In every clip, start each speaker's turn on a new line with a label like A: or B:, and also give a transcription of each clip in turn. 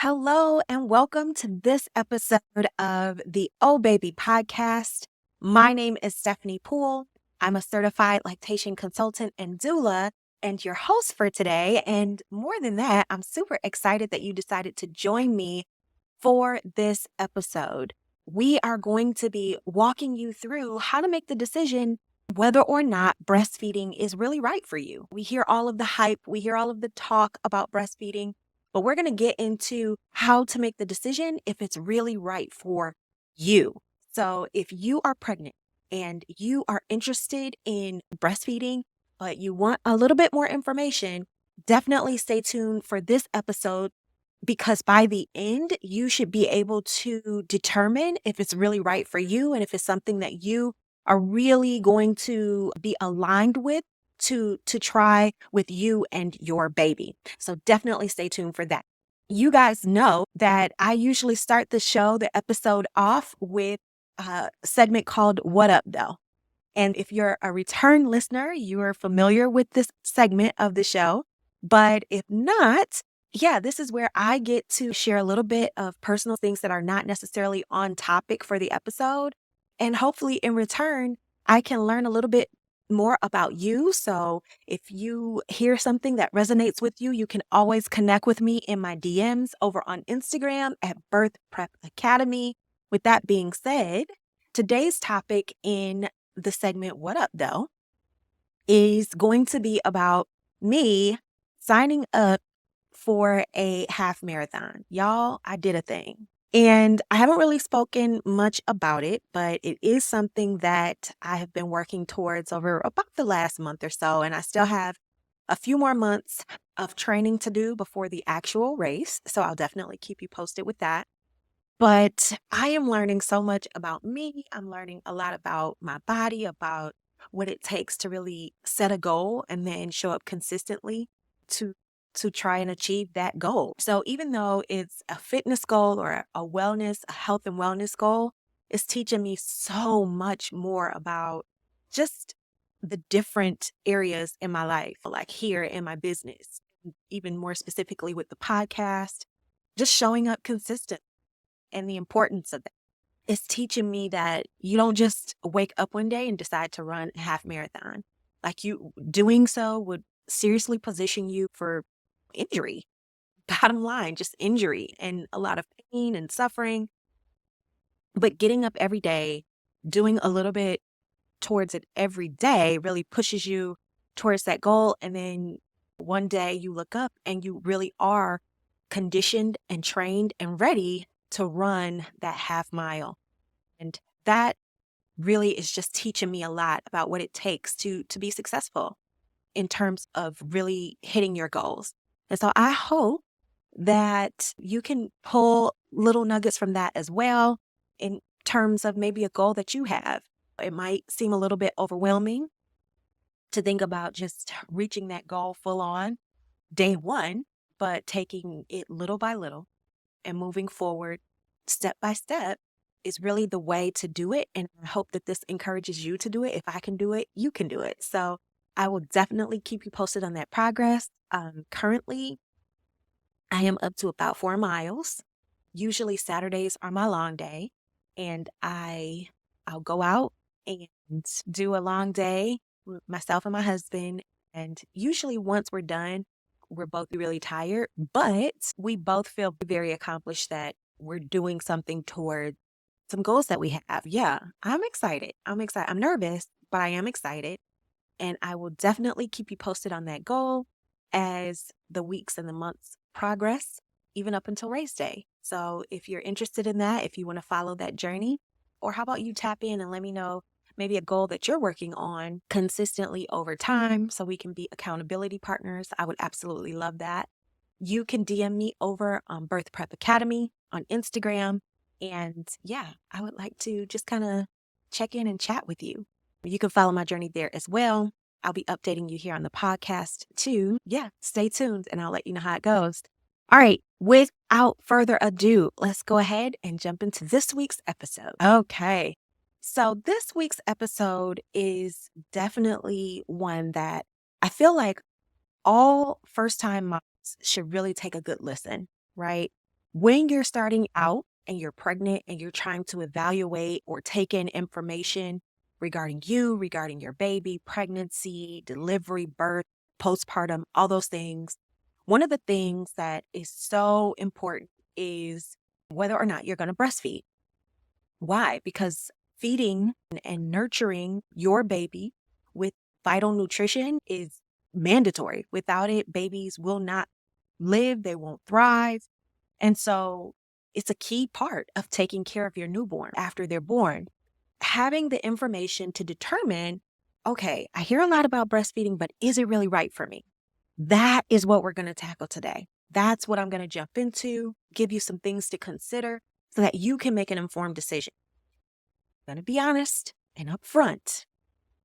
A: Hello, and welcome to this episode of the Oh Baby podcast. My name is Stephanie Poole. I'm a certified lactation consultant and doula, and your host for today. And more than that, I'm super excited that you decided to join me for this episode. We are going to be walking you through how to make the decision whether or not breastfeeding is really right for you. We hear all of the hype, we hear all of the talk about breastfeeding, but we're going to get into how to make the decision if it's really right for you. So if you are pregnant and you are interested in breastfeeding, but you want a little bit more information, definitely stay tuned for this episode because by the end, you should be able to determine if it's really right for you and if it's something that you are really going to be aligned with to try with you and your baby. So definitely stay tuned for that. You guys know that I usually start the episode off with a segment called What Up Though? And if you're a return listener, you are familiar with this segment of the show. But if not, this is where I get to share a little bit of personal things that are not necessarily on topic for the episode. And hopefully in return, I can learn a little bit more about you. So if you hear something that resonates with you, you can always connect with me in my DMs over on Instagram at Birth Prep Academy. With that being said, today's topic in the segment What Up Though is going to be about me signing up for a half marathon. Y'all, I did a thing. And I haven't really spoken much about it, but it is something that I have been working towards over about the last month or so. And I still have a few more months of training to do before the actual race. So I'll definitely keep you posted with that. But I am learning so much about me. I'm learning a lot about my body, about what it takes to really set a goal and then show up consistently to to try and achieve that goal. So even though it's a fitness goal or a wellness, a health and wellness goal, it's teaching me so much more about just the different areas in my life, like here in my business, even more specifically with the podcast, just showing up consistent and the importance of that. It's teaching me that you don't just wake up one day and decide to run a half marathon. Like you doing so would seriously position you for injury. Bottom line, just injury and a lot of pain and suffering. But getting up every day, doing a little bit towards it every day really pushes you towards that goal. And then one day you look up and you really are conditioned and trained and ready to run that half mile. And that really is just teaching me a lot about what it takes to be successful in terms of really hitting your goals. And so I hope that you can pull little nuggets from that as well in terms of maybe a goal that you have. It might seem a little bit overwhelming to think about just reaching that goal full on day one, but taking it little by little and moving forward step by step is really the way to do it. And I hope that this encourages you to do it. If I can do it, you can do it. So I will definitely keep you posted on that progress. Currently, I am up to about 4 miles. Usually Saturdays are my long day, and I'll go out and do a long day with myself and my husband. And usually once we're done, we're both really tired, but we both feel very accomplished that we're doing something toward some goals that we have. Yeah, I'm excited. I'm excited. I'm nervous, but I am excited. And I will definitely keep you posted on that goal as the weeks and the months progress, even up until race day. So if you're interested in that, if you want to follow that journey, or how about you tap in and let me know maybe a goal that you're working on consistently over time so we can be accountability partners. I would absolutely love that. You can DM me over on Birth Prep Academy on Instagram. And I would like to just kind of check in and chat with you. You can follow my journey there as well. I'll be updating you here on the podcast too. Stay tuned and I'll let you know how it goes. All right, without further ado, let's go ahead and jump into this week's episode. Okay, so this week's episode is definitely one that I feel like all first-time moms should really take a good listen, right? When you're starting out and you're pregnant and you're trying to evaluate or take in information regarding you, regarding your baby, pregnancy, delivery, birth, postpartum, all those things, one of the things that is so important is whether or not you're going to breastfeed. Why? Because feeding and nurturing your baby with vital nutrition is mandatory. Without it, babies will not live, they won't thrive. And so it's a key part of taking care of your newborn after they're born. Having the information to determine, okay, I hear a lot about breastfeeding, but is it really right for me? That is what we're going to tackle today. That's what I'm going to jump into, give you some things to consider so that you can make an informed decision. I'm going to be honest and upfront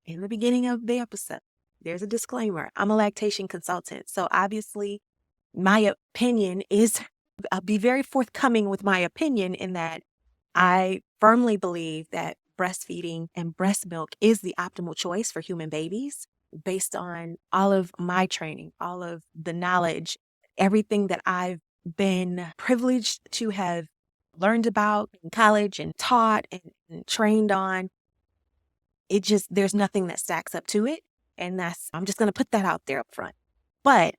A: in the beginning of the episode. There's a disclaimer. I'm a lactation consultant. So obviously, my opinion is, I'll be very forthcoming with my opinion in that I firmly believe that breastfeeding and breast milk is the optimal choice for human babies based on all of my training, all of the knowledge, everything that I've been privileged to have learned about in college and taught and trained on. There's nothing that stacks up to it. And I'm just going to put that out there up front. But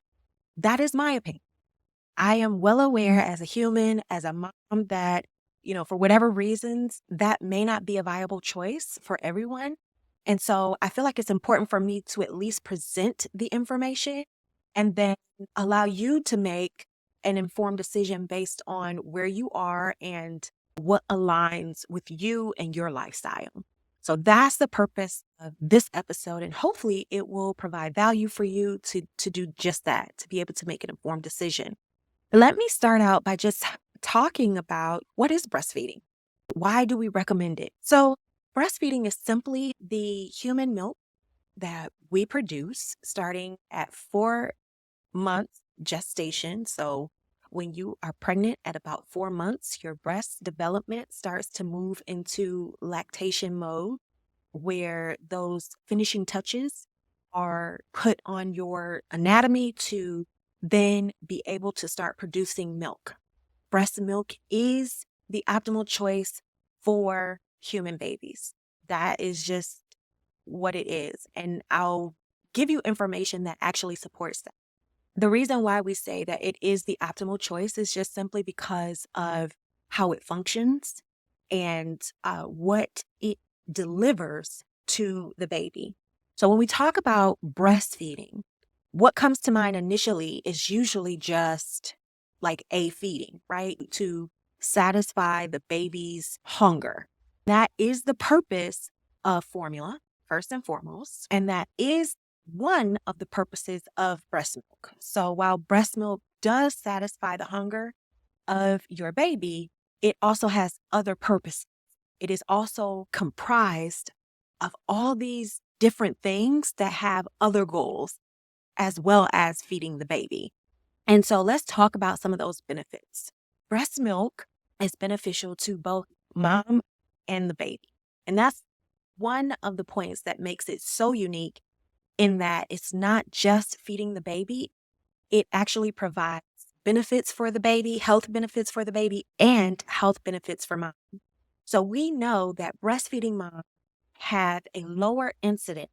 A: that is my opinion. I am well aware as a human, as a mom, that, for whatever reasons, that may not be a viable choice for everyone. And so I feel like it's important for me to at least present the information and then allow you to make an informed decision based on where you are and what aligns with you and your lifestyle. So that's the purpose of this episode. And hopefully it will provide value for you to do just that, to be able to make an informed decision. Let me start out by just talking about what is breastfeeding. Why do we recommend it? So breastfeeding is simply the human milk that we produce starting at 4 months gestation. So when you are pregnant at about 4 months, your breast development starts to move into lactation mode, where those finishing touches are put on your anatomy to then be able to start producing milk. Breast milk is the optimal choice for human babies. That is just what it is. And I'll give you information that actually supports that. The reason why we say that it is the optimal choice is just simply because of how it functions and what it delivers to the baby. So when we talk about breastfeeding, what comes to mind initially is usually just like a feeding, right? To satisfy the baby's hunger. That is the purpose of formula, first and foremost, and that is one of the purposes of breast milk. So while breast milk does satisfy the hunger of your baby, it also has other purposes. It is also comprised of all these different things that have other goals, as well as feeding the baby. And so let's talk about some of those benefits. Breast milk is beneficial to both mom and the baby. And that's one of the points that makes it so unique, in that it's not just feeding the baby, it actually provides benefits for the baby, health benefits for the baby, and health benefits for mom. So we know that breastfeeding moms have a lower incidence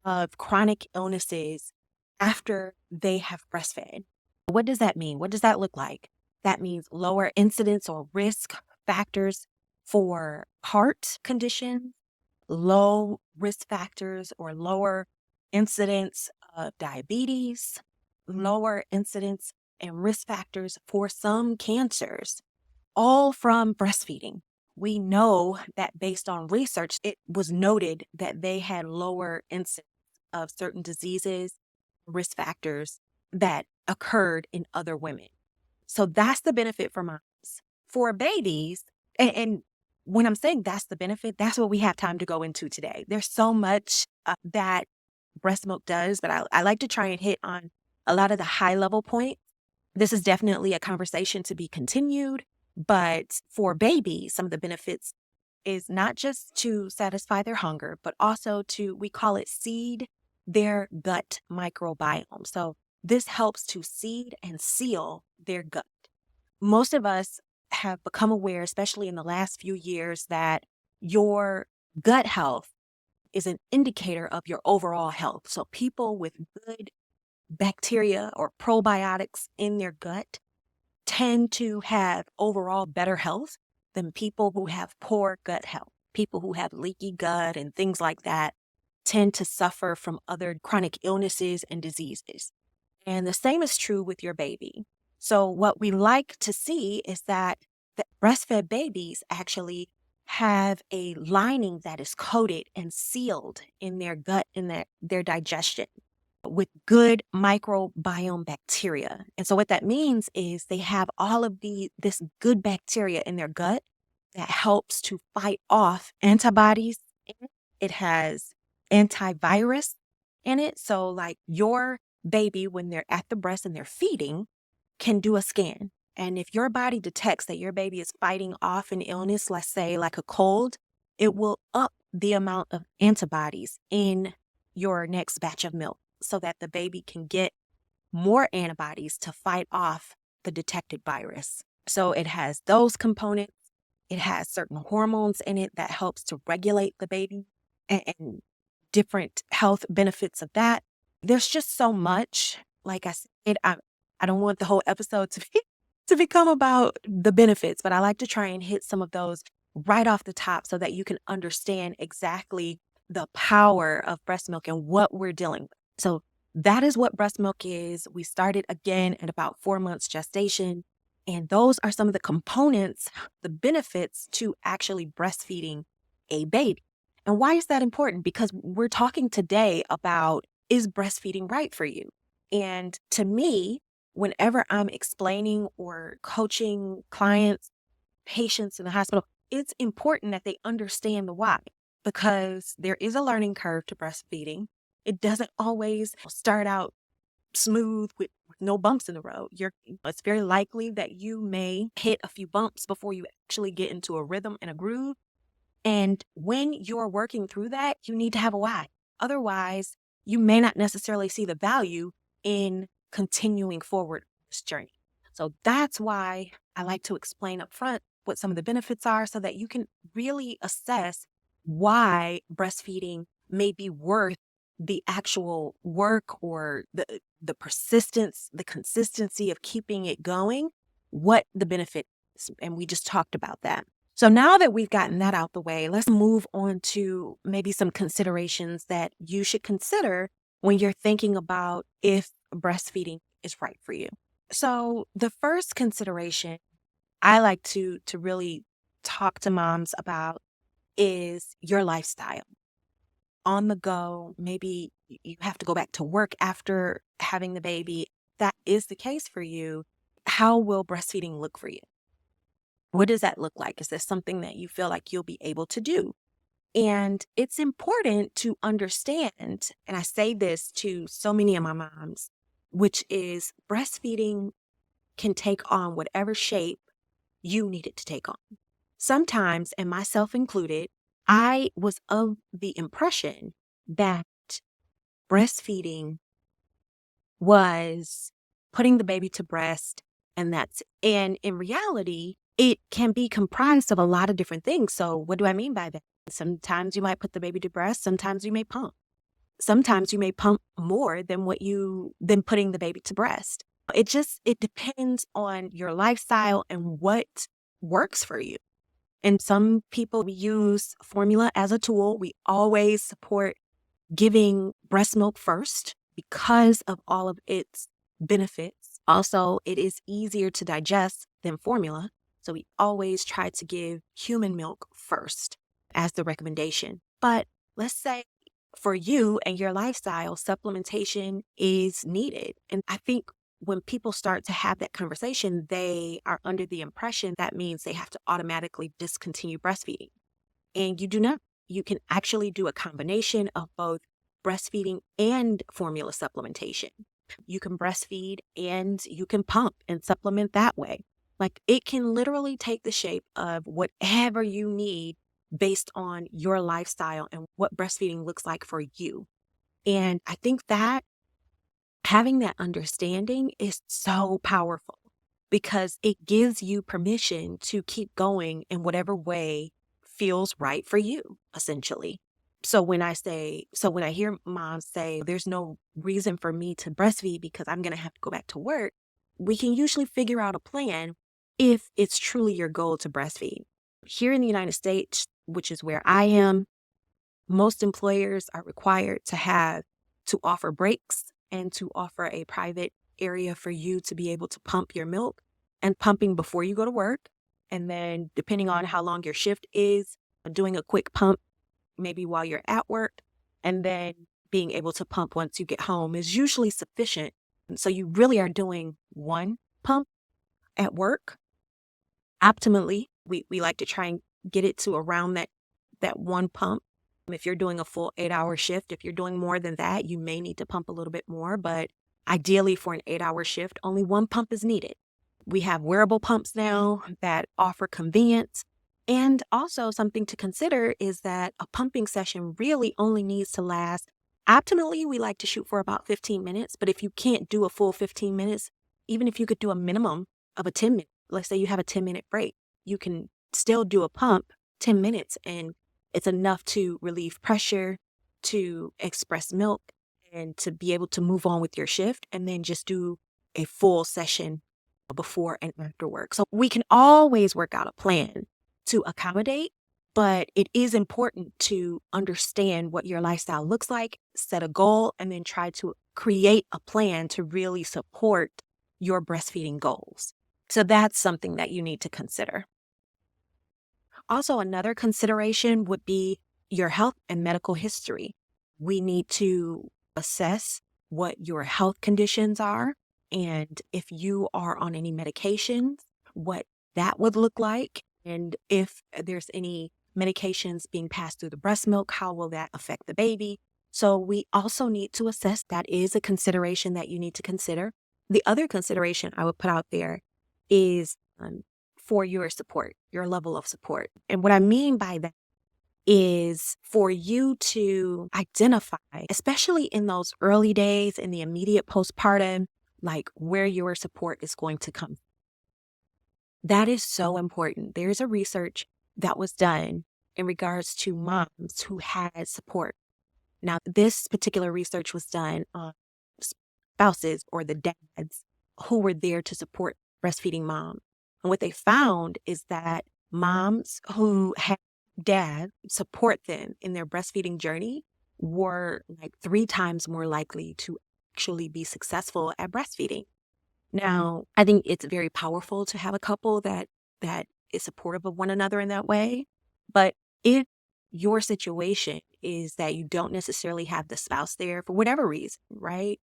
A: of chronic illnesses after they have breastfed. What does that mean? What does that look like? That means lower incidence or risk factors for heart conditions, low risk factors or lower incidence of diabetes, lower incidence and risk factors for some cancers, all from breastfeeding. We know that based on research, it was noted that they had lower incidence of certain diseases, risk factors that occurred in other women. So that's the benefit for moms. For babies, and when I'm saying that's the benefit, that's what we have time to go into today. There's so much that breast milk does, but I like to try and hit on a lot of the high level points. This is definitely a conversation to be continued, but for babies, some of the benefits is not just to satisfy their hunger, but also we call it seed their gut microbiome. So this helps to seed and seal their gut. most of us have become aware, especially in the last few years, that your gut health is an indicator of your overall health. So people with good bacteria or probiotics in their gut tend to have overall better health than people who have poor gut health. People who have leaky gut and things like that tend to suffer from other chronic illnesses and diseases. And the same is true with your baby. So what we like to see is that the breastfed babies actually have a lining that is coated and sealed in their gut and their digestion with good microbiome bacteria. And so what that means is they have all of this good bacteria in their gut that helps to fight off antibodies. It has antivirus in it. So like your baby, when they're at the breast and they're feeding, can do a scan. And if your body detects that your baby is fighting off an illness, let's say like a cold, it will up the amount of antibodies in your next batch of milk so that the baby can get more antibodies to fight off the detected virus. So it has those components. It has certain hormones in it that helps to regulate the baby and different health benefits of that. There's just so much. Like I said, I don't want the whole episode to become about the benefits, but I like to try and hit some of those right off the top so that you can understand exactly the power of breast milk and what we're dealing with. So that is what breast milk is. We started again at about 4 months gestation. And those are some of the components, the benefits to actually breastfeeding a baby. And why is that important? Because we're talking today about, is breastfeeding right for you? And to me, whenever I'm explaining or coaching clients, patients in the hospital, it's important that they understand the why, because there is a learning curve to breastfeeding. It doesn't always start out smooth with no bumps in the road. It's very likely that you may hit a few bumps before you actually get into a rhythm and a groove. And when you're working through that, you need to have a why. Otherwise, you may not necessarily see the value in continuing forward this journey. So that's why I like to explain up front what some of the benefits are so that you can really assess why breastfeeding may be worth the actual work or the persistence, the consistency of keeping it going, what the benefit is. And we just talked about that. So now that we've gotten that out the way, let's move on to maybe some considerations that you should consider when you're thinking about if breastfeeding is right for you. So the first consideration I like to really talk to moms about is your lifestyle. On the go, maybe you have to go back to work after having the baby. That is the case for you. How will breastfeeding look for you? What does that look like? Is this something that you feel like you'll be able to do? And it's important to understand, and I say this to so many of my moms, which is breastfeeding can take on whatever shape you need it to take on. Sometimes, and myself included, I was of the impression that breastfeeding was putting the baby to breast and in reality, it can be comprised of a lot of different things. So what do I mean by that? Sometimes you might put the baby to breast. Sometimes you may pump. Sometimes you may pump more than than putting the baby to breast. It depends on your lifestyle and what works for you. And some people use formula as a tool. We always support giving breast milk first because of all of its benefits. Also, it is easier to digest than formula. So we always try to give human milk first as the recommendation. But let's say for you and your lifestyle, supplementation is needed. And I think when people start to have that conversation, they are under the impression that means they have to automatically discontinue breastfeeding. And you do not. You can actually do a combination of both breastfeeding and formula supplementation. You can breastfeed and you can pump and supplement that way. Like it can literally take the shape of whatever you need based on your lifestyle and what breastfeeding looks like for you. And I think that having that understanding is so powerful because it gives you permission to keep going in whatever way feels right for you, essentially. So when I hear moms say there's no reason for me to breastfeed because I'm going to have to go back to work, we can usually figure out a plan if it's truly your goal to breastfeed. Here in the United States, which is where I am, most employers are required to offer breaks and to offer a private area for you to be able to pump your milk, and pumping before you go to work. And then depending on how long your shift is, doing a quick pump maybe while you're at work, and then being able to pump once you get home is usually sufficient. And so you really are doing one pump at work. Optimally, we like to try and get it to around that one pump. If you're doing a full 8-hour shift, if you're doing more than that, you may need to pump a little bit more, but ideally for an 8-hour shift, only one pump is needed. We have wearable pumps now that offer convenience. And also something to consider is that a pumping session really only needs to last. Optimally, we like to shoot for about 15 minutes, but if you can't do a full 15 minutes, even if you could do a minimum of a 10 minute, let's say you have a 10-minute break, you can still do a pump 10 minutes and it's enough to relieve pressure, to express milk, and to be able to move on with your shift, and then just do a full session before and after work. So we can always work out a plan to accommodate, but it is important to understand what your lifestyle looks like, set a goal, and then try to create a plan to really support your breastfeeding goals. So that's something that you need to consider. Also, another consideration would be your health and medical history. We need to assess what your health conditions are, and if you are on any medications, what that would look like, and if there's any medications being passed through the breast milk, how will that affect the baby? So we also need to assess. That is a consideration that you need to consider. The other consideration I would put out there is for your support, your level of support. And what I mean by that is for you to identify, especially in those early days, in the immediate postpartum, like where your support is going to come. That is so important. There's a research that was done in regards to moms who had support. Now, this particular research was done on spouses or the dads who were there to support breastfeeding moms. And what they found is that moms who had dads support them in their breastfeeding journey were like 3 times more likely to actually be successful at breastfeeding. Now, I think it's very powerful to have a couple that is supportive of one another in that way. But if your situation is that you don't necessarily have the spouse there for whatever reason, right?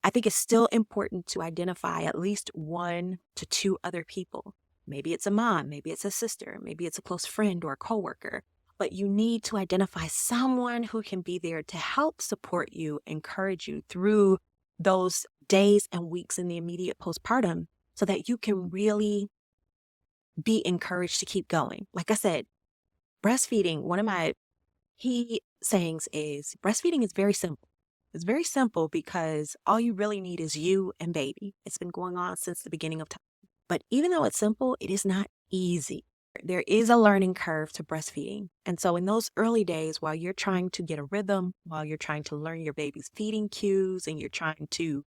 A: I think it's still important to identify at least 1 to 2 other people. Maybe it's a mom, maybe it's a sister, maybe it's a close friend or a coworker. But you need to identify someone who can be there to help support you, encourage you through those days and weeks in the immediate postpartum so that you can really be encouraged to keep going. Like I said, breastfeeding, one of my key sayings is breastfeeding is very simple. It's very simple because all you really need is you and baby. It's been going on since the beginning of time. But even though it's simple, it is not easy. There is a learning curve to breastfeeding. And so in those early days, while you're trying to get a rhythm, while you're trying to learn your baby's feeding cues, and you're trying to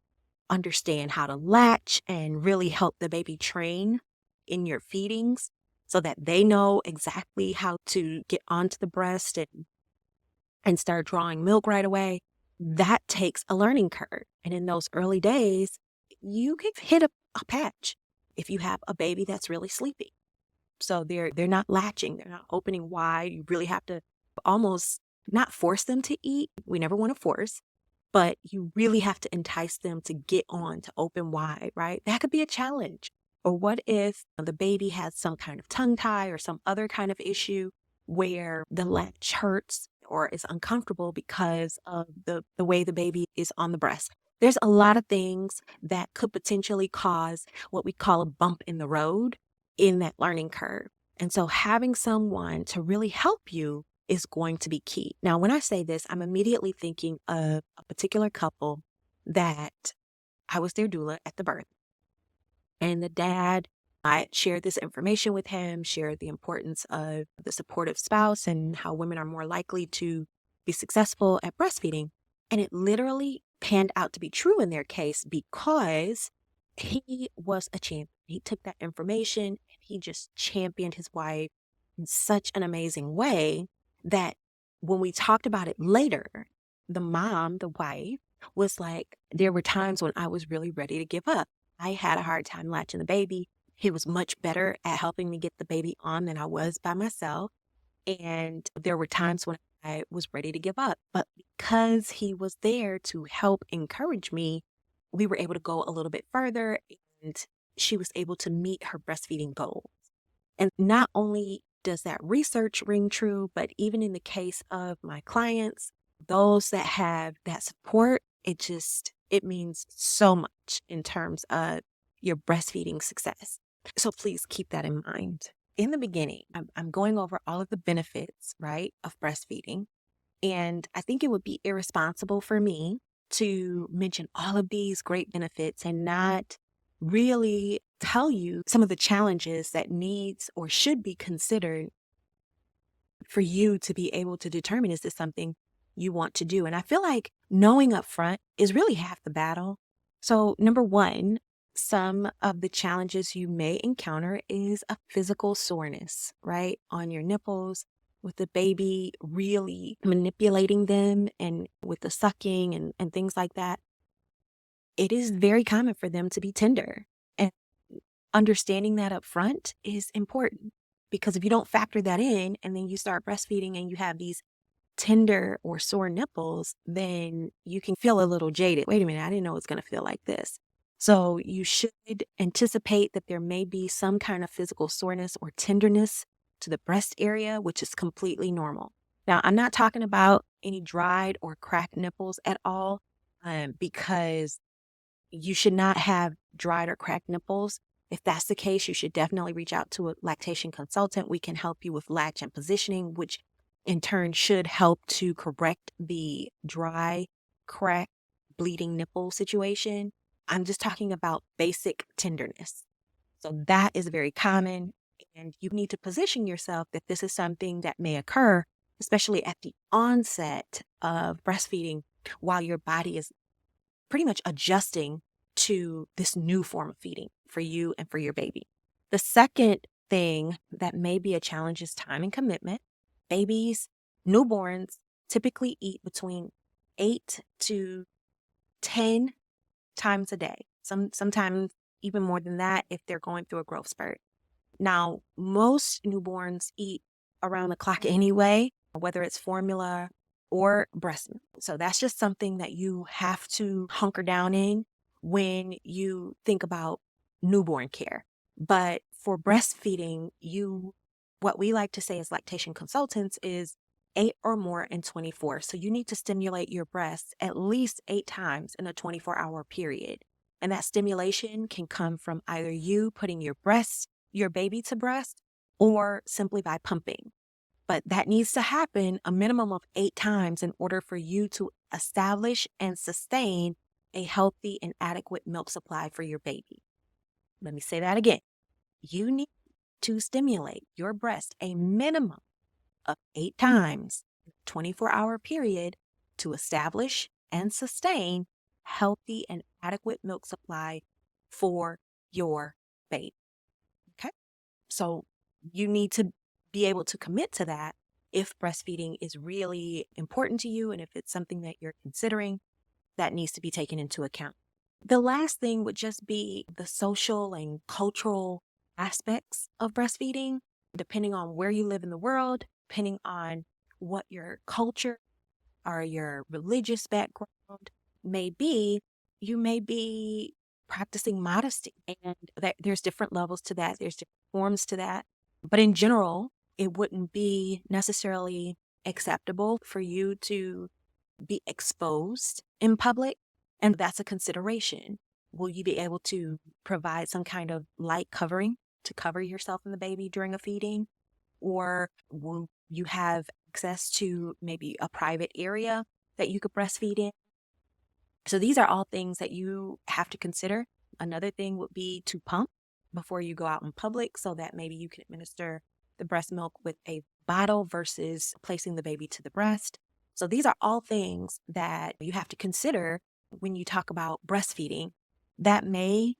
A: understand how to latch and really help the baby train in your feedings so that they know exactly how to get onto the breast and start drawing milk right away, that takes a learning curve. And in those early days, you can hit a patch if you have a baby that's really sleepy. So they're not latching, they're not opening wide. You really have to almost not force them to eat. We never want to force, but you really have to entice them to get on, to open wide, right? That could be a challenge. Or what if the baby has some kind of tongue tie or some other kind of issue where the latch hurts or is uncomfortable because of the way the baby is on the breast? There's a lot of things that could potentially cause what we call a bump in the road in that learning curve. And so having someone to really help you is going to be key. Now, when I say this, I'm immediately thinking of a particular couple that I was their doula at the birth. And the dad, I shared this information with him, shared the importance of the supportive spouse and how women are more likely to be successful at breastfeeding. And it literally panned out to be true in their case because he was a champion. He took that information and he just championed his wife in such an amazing way that when we talked about it later, the mom, the wife, was like, there were times when I was really ready to give up. I had a hard time latching the baby. He was much better at helping me get the baby on than I was by myself. And there were times when I was ready to give up. But because he was there to help encourage me, we were able to go a little bit further and she was able to meet her breastfeeding goal. And not only does that research ring true, but even in the case of my clients, those that have that support, it means so much in terms of your breastfeeding success. So please keep that in mind. In the beginning, I'm going over all of the benefits, right, of breastfeeding. And I think it would be irresponsible for me to mention all of these great benefits and not really tell you some of the challenges that needs or should be considered for you to be able to determine, is this something you want to do? And I feel like knowing up front is really half the battle. So number one, some of the challenges you may encounter is a physical soreness, right? On your nipples, with the baby really manipulating them and with the sucking and things like that. It is very common for them to be tender. And understanding that up front is important because if you don't factor that in and then you start breastfeeding and you have these tender or sore nipples, then you can feel a little jaded. Wait a minute, I didn't know it's going to feel like this. So you should anticipate that there may be some kind of physical soreness or tenderness to the breast area, which is completely normal. Now, I'm not talking about any dried or cracked nipples at all, because you should not have dried or cracked nipples. If that's the case, you should definitely reach out to a lactation consultant. We can help you with latch and positioning, which in turn should help to correct the dry, cracked, bleeding nipple situation. I'm just talking about basic tenderness. So that is very common. And you need to position yourself that this is something that may occur, especially at the onset of breastfeeding while your body is pretty much adjusting to this new form of feeding for you and for your baby. The second thing that may be a challenge is time and commitment. Babies, newborns typically eat between 8 to 10 times a day. Sometimes even more than that if they're going through a growth spurt. Now, most newborns eat around the clock anyway, whether it's formula or breast milk. So that's just something that you have to hunker down in when you think about newborn care. But for breastfeeding, what we like to say as lactation consultants is 8 or more in 24. So you need to stimulate your breasts at least 8 times in a 24-hour period. And that stimulation can come from either you putting your baby to breast, or simply by pumping. But that needs to happen a minimum of 8 times in order for you to establish and sustain a healthy and adequate milk supply for your baby. Let me say that again. You need to stimulate your breast a minimum of 8 times in a 24-hour period to establish and sustain healthy and adequate milk supply for your baby. Okay? So you need to be able to commit to that if breastfeeding is really important to you and if it's something that you're considering, that needs to be taken into account. The last thing would just be the social and cultural aspects of breastfeeding, depending on where you live in the world, depending on what your culture or your religious background may be. You may be practicing modesty, and there's different levels to that. There's different forms to that. But in general, it wouldn't be necessarily acceptable for you to be exposed in public. And that's a consideration. Will you be able to provide some kind of light covering to cover yourself and the baby during a feeding? Or will you have access to maybe a private area that you could breastfeed in? So these are all things that you have to consider Another thing would be to pump before you go out in public so that maybe you can administer the breast milk with a bottle versus placing the baby to the breast. So these are all things that you have to consider when you talk about breastfeeding that may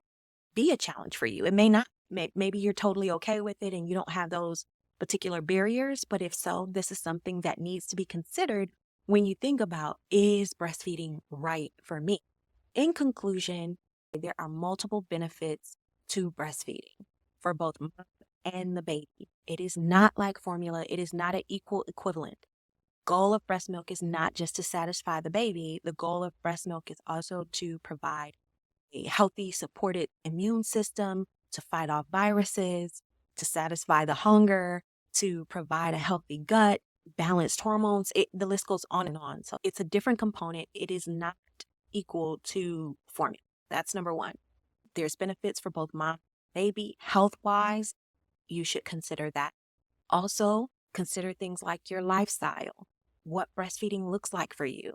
A: be a challenge for you. It may not. Maybe you're totally okay with it and you don't have those particular barriers. But if so, this is something that needs to be considered when you think about, is breastfeeding right for me? In conclusion, there are multiple benefits to breastfeeding for both mom and the baby. It is not like formula. It is not an equal equivalent. Goal of breast milk is not just to satisfy the baby. The goal of breast milk is also to provide a healthy, supported immune system, to fight off viruses, to satisfy the hunger, to provide a healthy gut, balanced hormones. The list goes on and on. So it's a different component. It is not equal to formula. That's number one. There's benefits for both mom and baby. Health wise, you should consider that. Also, consider things like your lifestyle, what breastfeeding looks like for you.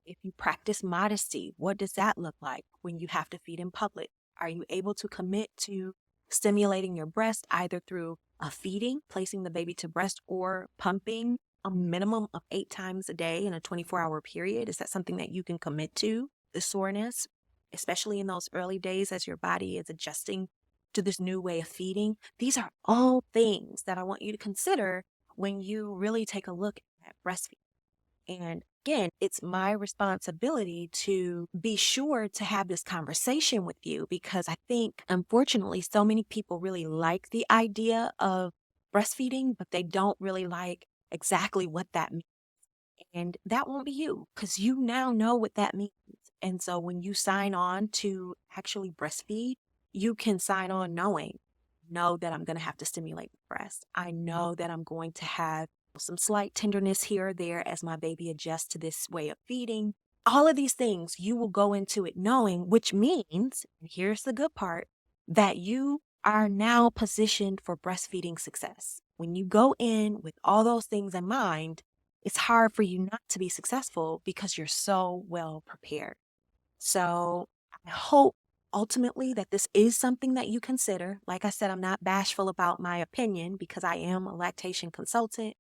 A: If you practice modesty, what does that look like when you have to feed in public? Are you able to commit to stimulating your breast either through a feeding, placing the baby to breast, or pumping a minimum of 8 times a day in a 24-hour period? Is that something that you can commit to? The soreness, especially in those early days as your body is adjusting to this new way of feeding. These are all things that I want you to consider when you really take a look at breastfeeding. And again, it's my responsibility to be sure to have this conversation with you because I think, unfortunately, so many people really like the idea of breastfeeding, but they don't really like exactly what that means. And that won't be you because you now know what that means. And so when you sign on to actually breastfeed, you can sign on know that I'm going to have to stimulate the breast. I know that I'm going to have some slight tenderness here or there as my baby adjusts to this way of feeding. All of these things you will go into it knowing, which means, and here's the good part, that you are now positioned for breastfeeding success. When you go in with all those things in mind, it's hard for you not to be successful because you're so well prepared. So I hope ultimately that this is something that you consider. Like I said, I'm not bashful about my opinion because I am a lactation consultant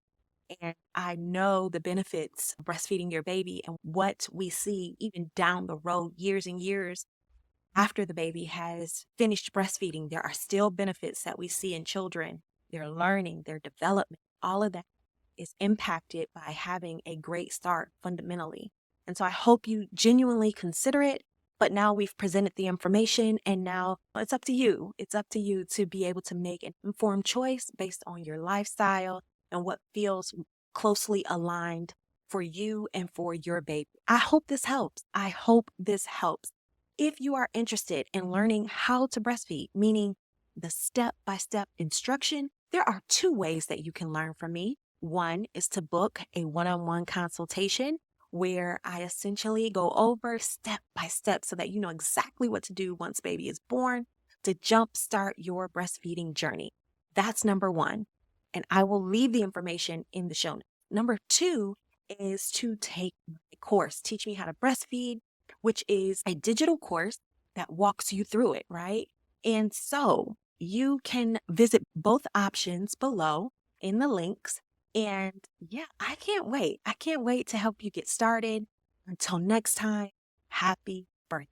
A: and I know the benefits of breastfeeding your baby and what we see even down the road, years and years after the baby has finished breastfeeding. There are still benefits that we see in children, their learning, their development, all of that is impacted by having a great start fundamentally. And so I hope you genuinely consider it. But now we've presented the information and now it's up to you. It's up to you to be able to make an informed choice based on your lifestyle and what feels closely aligned for you and for your baby. I hope this helps. I hope this helps. If you are interested in learning how to breastfeed, meaning the step-by-step instruction, there are 2 ways that you can learn from me. One is to book a one-on-one consultation where I essentially go over step by step so that you know exactly what to do once baby is born to jumpstart your breastfeeding journey. That's number 1. And I will leave the information in the show notes. Number 2 is to take my course, Teach Me How to Breastfeed, which is a digital course that walks you through it, right? And so you can visit both options below in the links. And yeah, I can't wait. I can't wait to help you get started. Until next time, happy birthday.